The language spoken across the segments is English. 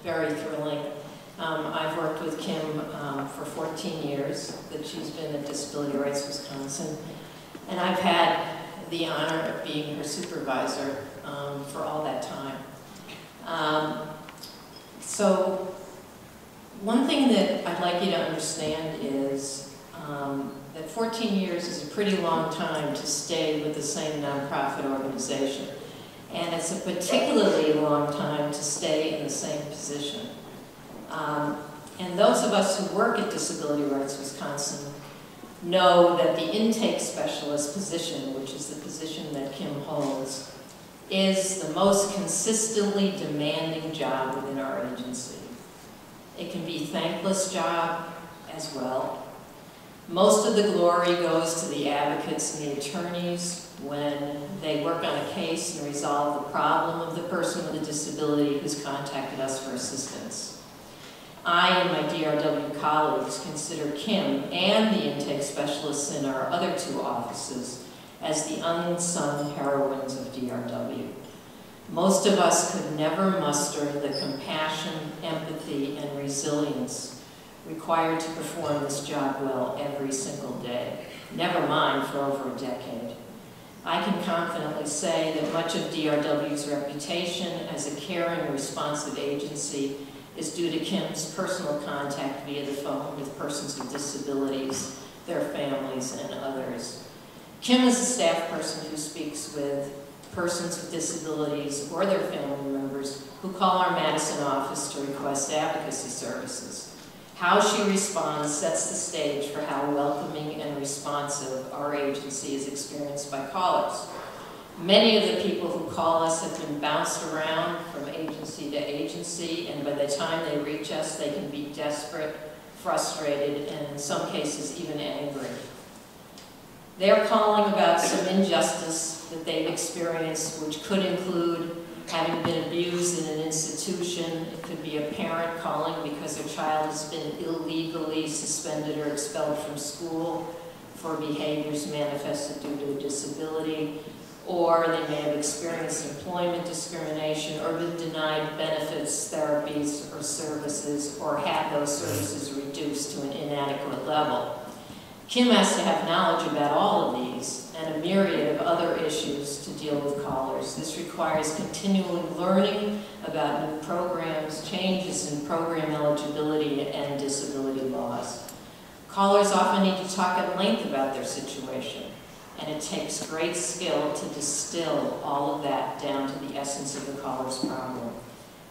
very thrilling. I've worked with Kim for 14 years that she's been at Disability Rights Wisconsin, and I've had the honor of being her supervisor for all that time. So one thing that I'd like you to understand is that 14 years is a pretty long time to stay with the same nonprofit organization. And it's a particularly long time to stay in the same position. And those of us who work at Disability Rights Wisconsin know that the intake specialist position, which is the position that Kim holds, is the most consistently demanding job within our agency. It can be a thankless job as well. Most of the glory goes to the advocates and the attorneys when they work on a case and resolve the problem of the person with a disability who's contacted us for assistance. I and my DRW colleagues consider Kim and the intake specialists in our other two offices as the unsung heroines of DRW. Most of us could never muster the compassion, empathy, and resilience required to perform this job well every single day, never mind for over a decade. I can confidently say that much of DRW's reputation as a caring, responsive agency is due to Kim's personal contact via the phone with persons with disabilities, their families, and others. Kim is a staff person who speaks with persons with disabilities or their family members who call our Madison office to request advocacy services. How she responds sets the stage for how welcoming and responsive our agency is experienced by callers. Many of the people who call us have been bounced around from agency to agency, and by the time they reach us, they can be desperate, frustrated, and in some cases even angry. They're calling about some injustice that they've experienced, which could include having been abused in an institution. It could be a parent calling because their child has been illegally suspended or expelled from school for behaviors manifested due to a disability, or they may have experienced employment discrimination or been denied benefits, therapies, or services, or had those services reduced to an inadequate level. Kim has to have knowledge about all of these and a myriad of other issues to deal with callers. This requires continually learning about new programs, changes in program eligibility, and disability laws. Callers often need to talk at length about their situation, and it takes great skill to distill all of that down to the essence of the caller's problem.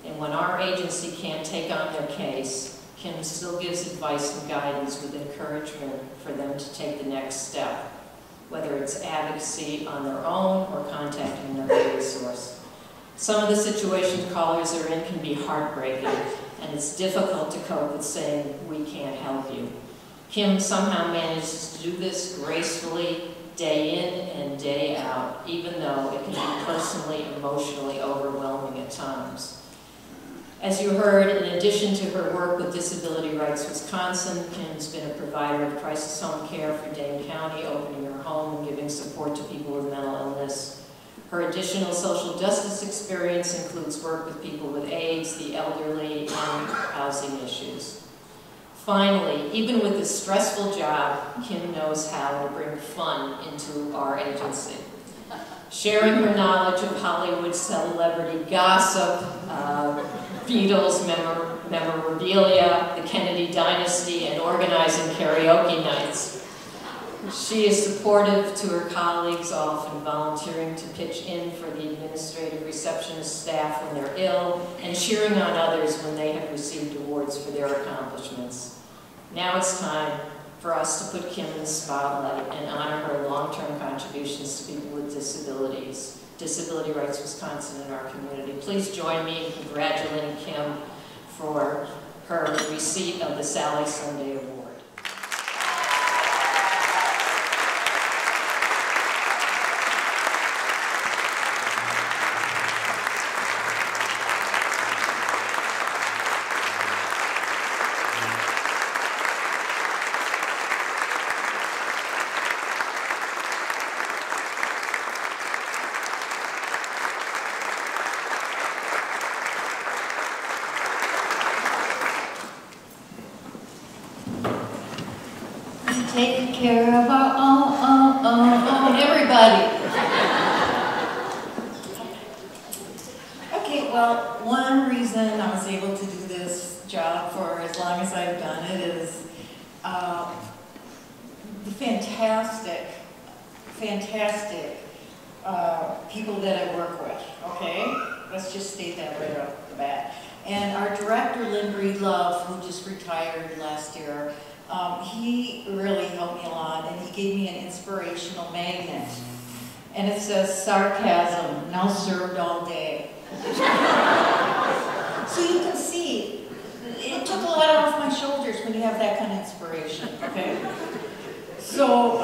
And when our agency can't take on their case, Kim still gives advice and guidance with encouragement for them to take the next step, whether it's advocacy on their own or contacting another resource. Some of the situations callers are in can be heartbreaking, and it's difficult to cope with saying, "We can't help you." Kim somehow manages to do this gracefully, day in and day out, even though it can be personally, emotionally overwhelming at times. As you heard, in addition to her work with Disability Rights Wisconsin, Kim's been a provider of crisis home care for Dane County, opening her home and giving support to people with mental illness. Her additional social justice experience includes work with people with AIDS, the elderly, and housing issues. Finally, even with this stressful job, Kim knows how to bring fun into our agency. Sharing her knowledge of Hollywood celebrity gossip, Beatles memorabilia, the Kennedy dynasty, and organizing karaoke nights. She is supportive to her colleagues, often volunteering to pitch in for the administrative receptionist staff when they're ill, and cheering on others when they have received awards for their accomplishments. Now it's time for us to put Kim in the spotlight and honor her long-term contributions to people with disabilities. Disability Rights Wisconsin in our community. Please join me in congratulating Kim for her receipt of the Sally Sunday Award. take care of our own, everybody. Okay, well, one reason I was able to do this job for as long as I've done it is the fantastic people that I work with, okay? Let's just state that right off the bat. And our director, Lynn Breedlove, who just retired last year, he really helped me a lot, and he gave me an inspirational magnet. And it says, sarcasm, now served all day. So you can see, it took a lot off my shoulders when you have that kind of inspiration, okay? So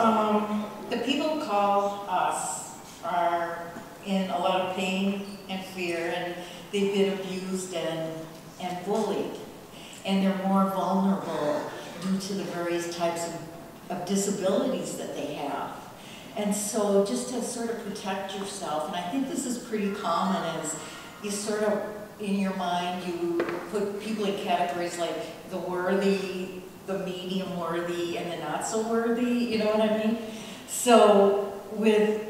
the people who call us are in a lot of pain and fear, and they've been abused and bullied. And they're more vulnerable due to the various types of disabilities that they have. And so just to sort of protect yourself, and I think this is pretty common, is you sort of, in your mind, you put people in categories like the worthy, the medium worthy, and the not so worthy, you know what I mean? So with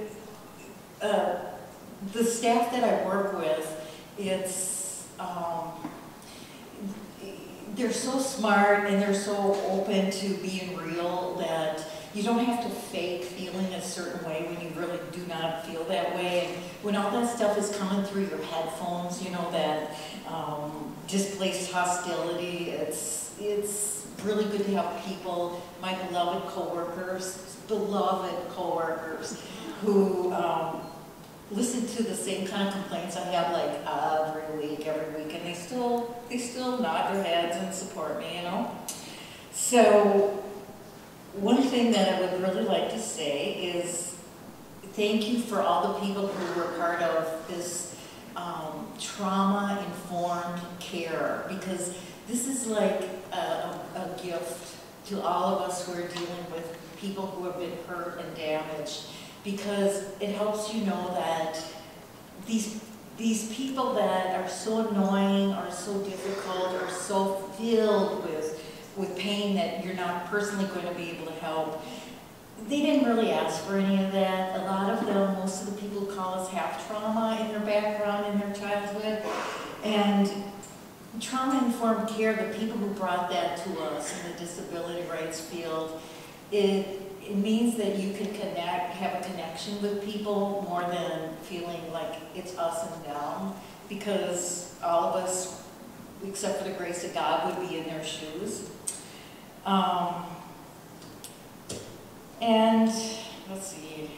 the staff that I work with, it's, they're so smart and they're so open to being real that you don't have to fake feeling a certain way when you really do not feel that way. And when all that stuff is coming through your headphones, you know, that displaced hostility, it's really good to have people, my beloved coworkers, who listen to the same kind of complaints I have like every week, and they still nod their heads and support me, you know. So one thing that I would really like to say is thank you for all the people who were part of this trauma-informed care, because this is like a gift to all of us who are dealing with people who have been hurt and damaged, because it helps you know that these people that are so annoying, are so difficult, are so filled with pain that you're not personally going to be able to help, they didn't really ask for any of that. A lot of them, most of the people who call us have trauma in their background, in their childhood. And trauma-informed care, the people who brought that to us in the disability rights field, it means that you can have a connection with people more than feeling like it's us and them, because all of us, except for the grace of God, would be in their shoes. And let's see.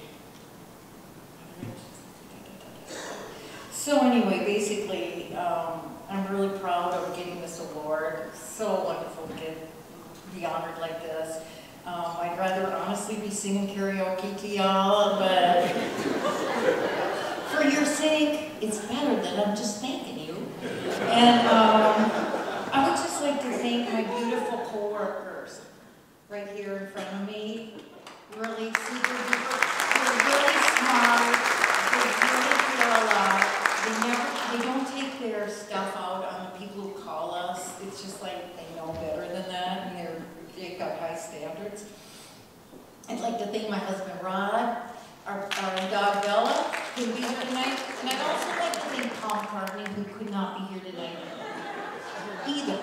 So anyway, basically, I'm really proud of getting this award. So wonderful to be honored like this. I'd rather honestly be singing karaoke to y'all, but for your sake, it's better that I'm just thanking you. And I would just like to thank my beautiful coworkers right here in front of me. Really super duper. They're really smart. They really care a lot. They don't take their stuff out on the people who call us. It's just like they know better than that, and they've got high standards. I'd like to thank my husband Rod, our dog Bella, who will be here tonight, and I'd also like to thank Paul McCartney, who could not be here tonight either.